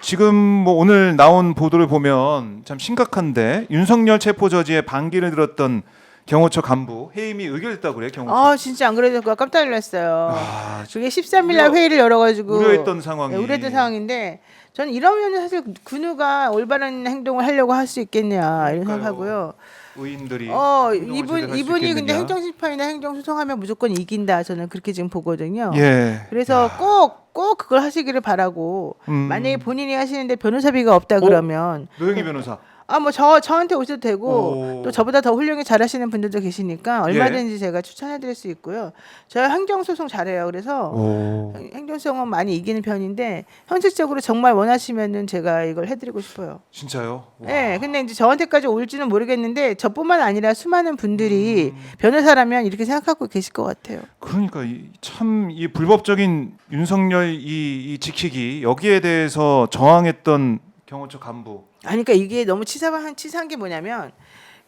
지금 뭐 오늘 나온 보도를 보면 참 심각한데 윤석열 체포 저지에 반기를 들었던 경호처 간부 해임이 의결됐다고 그래요. 경호처. 아 진짜 안 그래도 그거 깜짝 놀랐어요. 아, 그게 13일 날 회의를 열어가지고 우려했던 상황이. 네, 우려했던 상황인데 저는 이러면 사실 그 누가 올바른 행동을 하려고 할 수 있겠냐 이런 그러니까요. 생각하고요. 의인들이 행동을 제대로 할수 이분이 근데 있겠느냐. 행정심판이나 행정소송하면 무조건 이긴다 저는 그렇게 지금 보거든요. 예. 그래서 꼭 그걸 하시기를 바라고 만약에 본인이 하시는데 변호사비가 없다 그러면 노영희 변호사. 아 뭐 저한테 오셔도 되고 오. 또 저보다 더 훌륭히 잘하시는 분들도 계시니까 얼마든지 제가 추천해드릴 수 있고요. 저 행정소송 잘해요. 그래서 오. 행정소송은 많이 이기는 편인데 현실적으로 정말 원하시면은 제가 이걸 해드리고 싶어요. 진짜요? 와. 네, 근데 이제 저한테까지 올지는 모르겠는데 저뿐만 아니라 수많은 분들이 변호사라면 이렇게 생각하고 계실 것 같아요. 그러니까 참 이 불법적인 윤석열 이 지키기 여기에 대해서 저항했던 경호처 간부. 아니, 그러니까 이게 너무 치사한 게 뭐냐면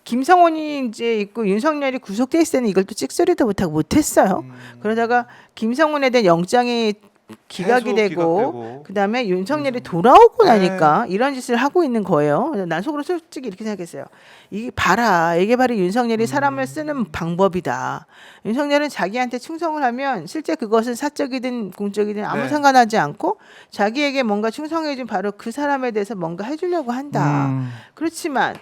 김성원이 이제 있고 윤석열이 구속돼 있을 때는 이걸 또 찍소리도 못하고 못했어요. 그러다가 김성원에 대한 영장이 기각이 되고 그다음에 윤석열이 돌아오고 나니까 이런 짓을 하고 있는 거예요. 난 속으로 솔직히 이렇게 생각했어요. 이게 봐라. 이게 바로 윤석열이 사람을 쓰는 방법이다. 윤석열은 자기한테 충성을 하면 실제 그것은 사적이든 공적이든 아무 네. 상관하지 않고 자기에게 뭔가 충성해준 바로 그 사람에 대해서 뭔가 해주려고 한다. 그렇지만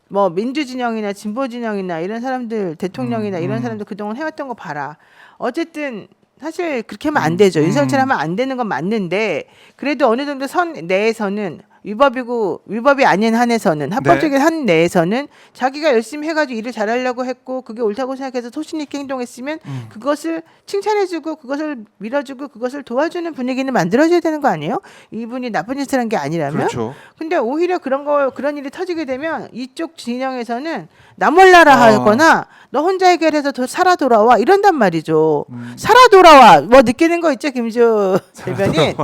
뭐 민주진영이나 진보진영이나 이런 사람들 대통령이나 이런 사람들 그동안 해왔던 거 봐라. 어쨌든 사실 그렇게 하면 안 되죠. 윤석열 하면 안 되는 건 맞는데 그래도 어느 정도 선 내에서는 위법이 아닌 한에서는 합법적인 한 내에서는 자기가 열심히 해가지고 일을 잘하려고 했고 그게 옳다고 생각해서 소신 있게 행동했으면 그것을 칭찬해주고 그것을 밀어주고 그것을 도와주는 분위기는 만들어줘야 되는 거 아니에요? 이분이 나쁜 짓을 한 게 아니라면. 그렇죠. 근데 오히려 그런 일이 터지게 되면 이쪽 진영에서는 나 몰라라 하거나 너 혼자 해결해서 살아 돌아와 이런단 말이죠. 살아 돌아와 뭐 느끼는 거 있죠, 김주 대변인.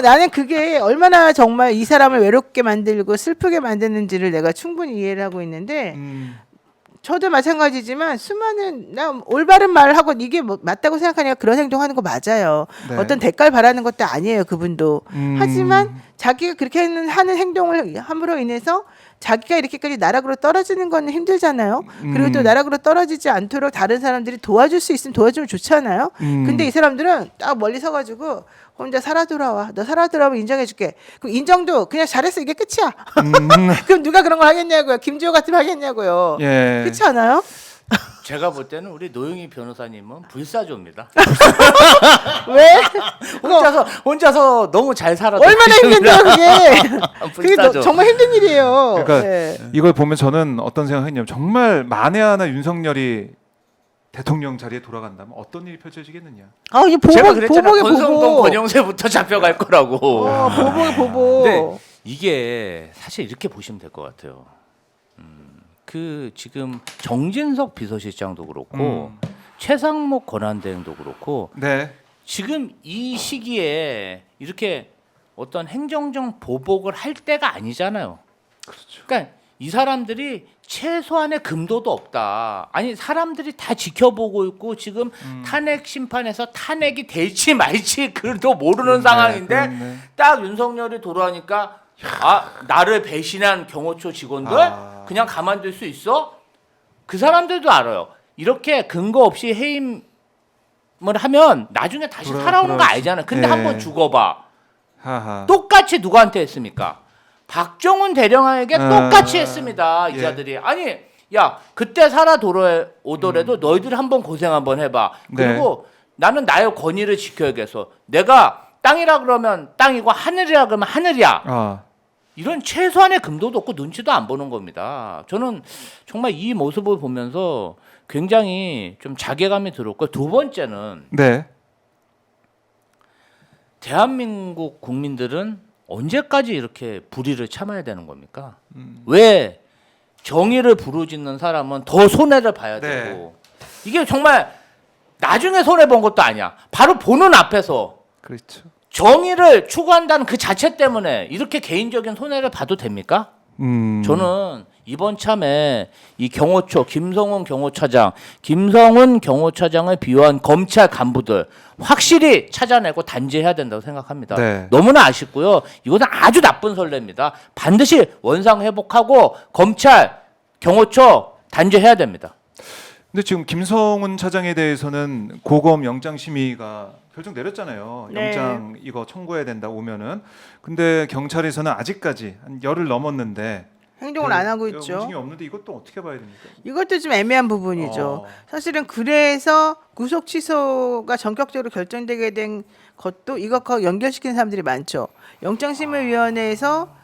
나는 그게 얼마나 정말 이 사람을 외롭게 만들고 슬프게 만드는지를 내가 충분히 이해를 하고 있는데 저도 마찬가지지만 수많은 나 올바른 말을 하고 이게 뭐 맞다고 생각하니까 그런 행동하는 거 맞아요. 네. 어떤 대가를 바라는 것도 아니에요, 그분도. 하지만 자기가 그렇게 하는 행동을 함으로 인해서 자기가 이렇게까지 나락으로 떨어지는 건 힘들잖아요. 그리고 또 나락으로 떨어지지 않도록 다른 사람들이 도와줄 수 있으면 도와주면 좋잖아요. 근데 이 사람들은 딱 멀리 서가지고 혼자 살아 돌아와. 너 살아 돌아오면 인정해줄게. 그럼 인정도 그냥 잘했어 이게 끝이야. 그럼 누가 그런 걸 하겠냐고요. 김지호 같으면 하겠냐고요. 예. 그렇지 않아요? 제가 볼 때는 우리 노영희 변호사님은 불사조입니다. 왜? 혼자서 너무 잘 살아. 얼마나 힘든데요 그게. 그게 불사조. 정말 힘든 일이에요. 그러니까 네. 이걸 보면 저는 어떤 생각했냐면 정말 만에 하나 윤석열이 대통령 자리에 돌아간다면 어떤 일이 펼쳐지겠느냐. 아, 이게 제가 그랬잖아요. 보복에 권성동 보복. 권영세부터 잡혀갈 거라고. 보복에 보복. 네, 이게 사실 이렇게 보시면 될 것 같아요. 그 지금 정진석 비서실장도 그렇고 최상목 권한대행도 그렇고 네. 지금 이 시기에 이렇게 어떤 행정적 보복을 할 때가 아니잖아요. 그렇죠. 그러니까 이 사람들이 최소한의 금도도 없다. 아니 사람들이 다 지켜보고 있고 지금 탄핵 심판에서 탄핵이 될지 말지 그도 모르는 상황인데 그렇네. 딱 윤석열이 돌아오니까 나를 배신한 경호처 직원들 그냥 가만둘 수 있어? 그 사람들도 알아요. 이렇게 근거 없이 해임을 하면 나중에 다시 살아오는 거 알잖아요. 근데 네. 한번 죽어봐. 하하. 똑같이 누구한테 했습니까? 박정훈 대령에게 똑같이 했습니다. 이 예. 자들이. 아니 야 그때 살아 돌아오더라도 너희들이 한번 고생 한번 해봐. 그리고 나는 나의 권위를 지켜야겠어. 내가 땅이라 그러면 땅이고 하늘이라 그러면 하늘이야. 이런 최소한의 금도도 없고 눈치도 안 보는 겁니다. 저는 정말 이 모습을 보면서 굉장히 좀 자괴감이 들었고 두 번째는 네. 대한민국 국민들은 언제까지 이렇게 불의를 참아야 되는 겁니까? 왜 정의를 부르짖는 사람은 더 손해를 봐야 네. 되고 이게 정말 나중에 손해 본 것도 아니야. 바로 보는 앞에서 그렇죠. 정의를 추구한다는 그 자체 때문에 이렇게 개인적인 손해를 봐도 됩니까? 음. 저는 이번 참에 이 경호처 김성훈 경호차장을 비유한 검찰 간부들 확실히 찾아내고 단죄해야 된다고 생각합니다. 네. 너무나 아쉽고요. 이것은 아주 나쁜 선례입니다. 반드시 원상 회복하고 검찰 경호처 단죄해야 됩니다. 근데 지금 김성훈 차장에 대해서는 고검 영장 심의가 결정 내렸잖아요. 네. 영장 이거 청구해야 된다 오면은. 근데 경찰에서는 아직까지 한 열흘 넘었는데 행동을 안 하고 있죠. 움직임이 없는데 이것도 어떻게 봐야 됩니까? 이것도 좀 애매한 부분이죠. 어. 사실은 그래서 구속 취소가 전격적으로 결정되게 된 것도 이것과 연결시키는 사람들이 많죠. 영장심의위원회에서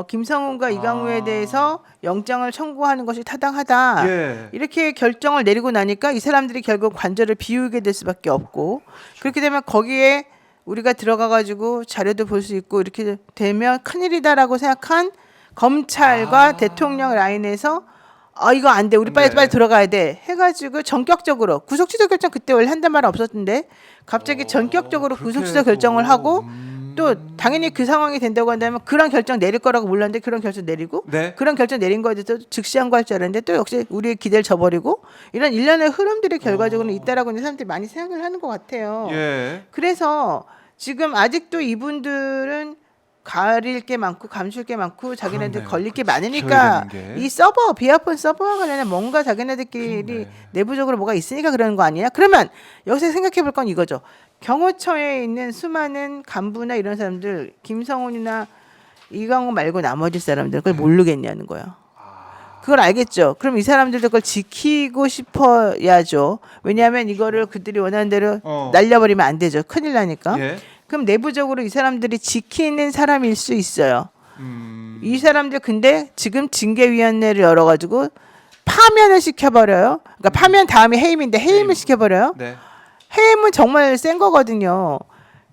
김성훈과 이강우에 대해서 영장을 청구하는 것이 타당하다. 예. 이렇게 결정을 내리고 나니까 이 사람들이 결국 관절을 비우게 될 수밖에 없고 그렇게 되면 거기에 우리가 들어가 가지고 자료도 볼 수 있고 이렇게 되면 큰일이다라고 생각한 검찰과 대통령 라인에서 이거 안 돼. 우리 빨리 네. 빨리 들어가야 돼. 해가지고 전격적으로 구속 취소 결정 그때 원래 한단 말은 없었는데 갑자기 전격적으로 구속 취소 결정을 하고 또 당연히 그 상황이 된다고 한다면 그런 결정 내릴 거라고 몰랐는데 그런 결정 내리고 네. 그런 결정 내린 거에 대해서 즉시 항고할 줄 알았는데 또 역시 우리의 기대를 저버리고 이런 일련의 흐름들이 결과적으로는 있다라고 이제 사람들이 많이 생각을 하는 것 같아요. 예. 그래서 지금 아직도 이분들은 가릴 게 많고 감출 게 많고 자기네들 그렇네요. 걸릴 게 지켜야 많으니까 되는 게. 이 서버 비아폰 서버와 관련해 뭔가 자기네들끼리 그렇네. 내부적으로 뭐가 있으니까 그러는 거 아니냐? 그러면 여기서 생각해 볼 건 이거죠. 경호처에 있는 수많은 간부나 이런 사람들 김성훈이나 이강호 말고 나머지 사람들 그걸 모르겠냐는 거예요. 그걸 알겠죠. 그럼 이 사람들도 그걸 지키고 싶어야죠. 왜냐하면 이거를 그들이 원하는 대로 날려버리면 안 되죠. 큰일 나니까. 예. 그럼 내부적으로 이 사람들이 지키는 사람일 수 있어요. 이 사람들 근데 지금 징계위원회를 열어가지고 파면을 시켜버려요. 그러니까 파면 다음에 해임인데 해임을 시켜버려요. 네. 해임은 정말 센 거거든요.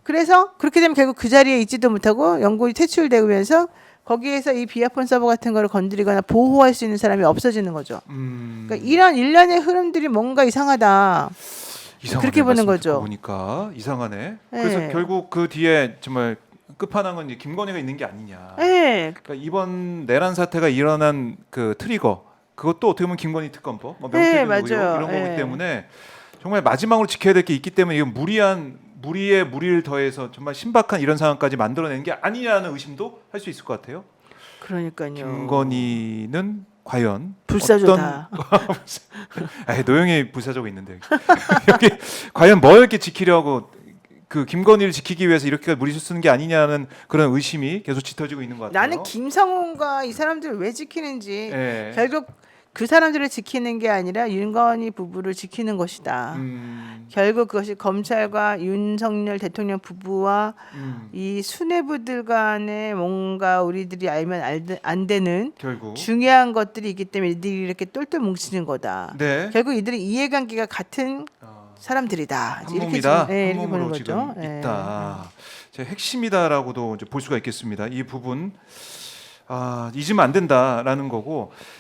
그래서 그렇게 되면 결국 그 자리에 있지도 못하고 영구히 퇴출되면서 거기에서 이 비아폰 서버 같은 거를 건드리거나 보호할 수 있는 사람이 없어지는 거죠. 그러니까 이런 일련의 흐름들이 뭔가 이상하다. 이상하네, 그렇게 보는 말씀 거죠. 듣고 보니까 이상하네. 그래서 네. 결국 그 뒤에 정말 끝판왕은 이제 김건희가 있는 게 아니냐. 네. 그러니까 이번 내란 사태가 일어난 그 트리거 그것도 어떻게 보면 김건희 특검법, 뭐 네, 명태균 맞아요. 이런 거기 네. 때문에 정말 마지막으로 지켜야 될 게 있기 때문에 이건 무리에 무리를 더해서 정말 신박한 이런 상황까지 만들어낸 게 아니냐는 의심도 할 수 있을 것 같아요. 그러니까요. 김건희는 과연 불사조다. 노영이 불사조가 있는데 여기 과연 뭘 이렇게 지키려고 그 김건희를 지키기 위해서 이렇게 무리수 쓰는 게 아니냐는 그런 의심이 계속 짙어지고 있는 것 같아요. 나는 김성훈과 이 사람들을 왜 지키는지 예. 결국 그 사람들을 지키는 게 아니라 윤건희 부부를 지키는 것이다. 결국 그것이 검찰과 윤석열 대통령 부부와 이 수뇌부들 간에 뭔가 우리들이 알면 안 되는 결국 중요한 것들이 있기 때문에 이들이 이렇게 똘똘 뭉치는 거다. 네. 결국 이들이 이해관계가 같은 사람들이다. 한 몸이다. 한 이렇게 보는 몸으로 거죠. 지금 예. 있다. 제 핵심이다라고도 이제 볼 수가 있겠습니다. 이 부분 잊으면 안 된다라는 거고